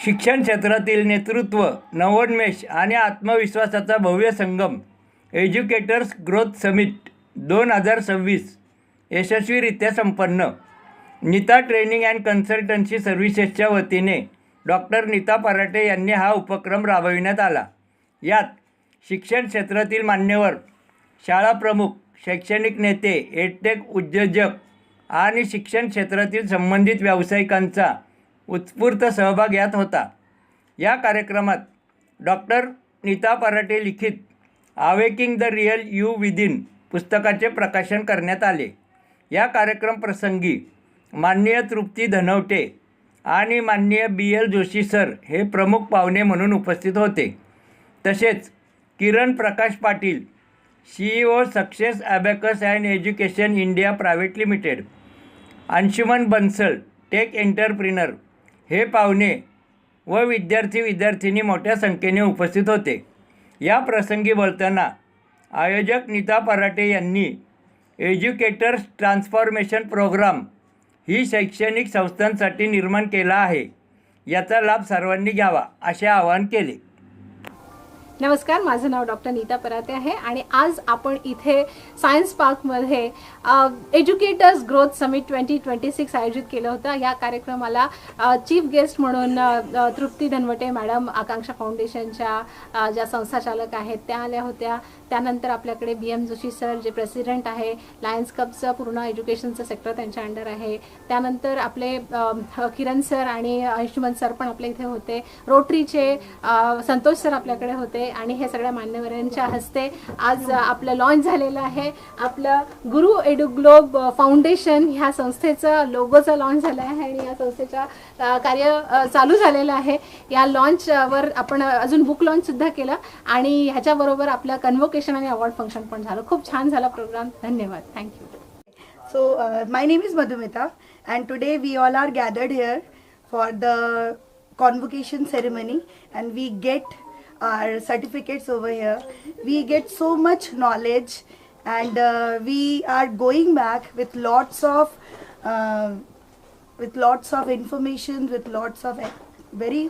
शिक्षण क्षेत्रातील नेतृत्व, नवोन्मेष आणि आत्मविश्वासाचा भव्य संगम एज्युकेटर्स ग्रोथ समिट 2026 यशस्वीरित्या संपन्न. नीता ट्रेनिंग अँड कन्सल्टन्सी सर्व्हिसेसच्या वतीने डॉक्टर नीता पराटे यांनी हा उपक्रम राबविण्यात आला. यात शिक्षण क्षेत्रातील मान्यवर, शाळा प्रमुख, शैक्षणिक नेते, एडटेक उद्योजक आणि शिक्षण क्षेत्रातील संबंधित व्यावसायिकांचा उत्स्फूर्त सहभाग यात होता. या कार्यक्रमात डॉक्टर नीता पराटे लिखित awaking the real you within पुस्तकाचे प्रकाशन करण्यात आले. या कार्यक्रम प्रसंगी माननीय तृप्ती धनवटे आणि माननीय BL जोशी सर हे प्रमुख पाहुणे म्हणून उपस्थित होते. तसेच Kiran Prakash Patil, CEO Success Abacus and Education India Private Limited, Anshuman Bansal, tech entrepreneur हे पाहुणे व विद्यार्थिनी मोठ्या संख्येने उपस्थित होते. या प्रसंगी बोलताना आयोजक नीता पराटे यांनी एज्युकेटर्स ट्रान्सफॉर्मेशन प्रोग्राम ही शैक्षणिक संस्थांसाठी निर्माण केला आहे, याचा लाभ सर्वांनी घ्यावा असे आवाहन केले. नमस्कार, माझं नाव डॉक्टर नीता पराटे आहे आणि आज आपण इथे सायन्स पार्कमध्ये एज्युकेटर्स ग्रोथ समिट 2026 आयोजित केलं होतं. या कार्यक्रमाला चीफ गेस्ट म्हणून तृप्ती धनवटे मॅडम आकांक्षा फाउंडेशनच्या ज्या संस्थाचालक आहेत त्या आल्या होत्या. त्यानंतर आपल्याकडे BM जोशी सर जे प्रेसिडेंट आहे, लायन्स क्लबचं पूर्ण एज्युकेशनचं सेक्टर त्यांच्या अंडर आहे. त्यानंतर आपले किरण सर आणि अंशुमन सर पण आपल्या इथे होते. रोटरीचे संतोष सर आपल्याकडे होते आणि हे सगळ्या मान्यवरांच्या हस्ते आज आपलं लॉन्च झालेलं आहे. आपलं गुरु एडुग्लोब फाउंडेशन ह्या संस्थेचं लोगोचं लॉन्च झालं आहे आणि या संस्थेचं कार्य चालू झालेलं आहे. या लॉन्चवर आपण अजून बुक लॉन्चसुद्धा केलं आणि ह्याच्याबरोबर आपलं कन्व्होकेशन आणि अवॉर्ड फंक्शन पण झालं. खूप छान झाला प्रोग्राम. धन्यवाद. Thank you. So my name is Madhumita and today we all are gathered here for the convocation ceremony and we get our certificates over here. We get so much knowledge and we are going back with lots of information, with lots of very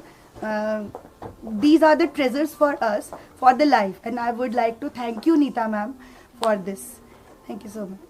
these are the treasures for us for the life, and I would like to thank you Neeta ma'am for this. Thank you so much.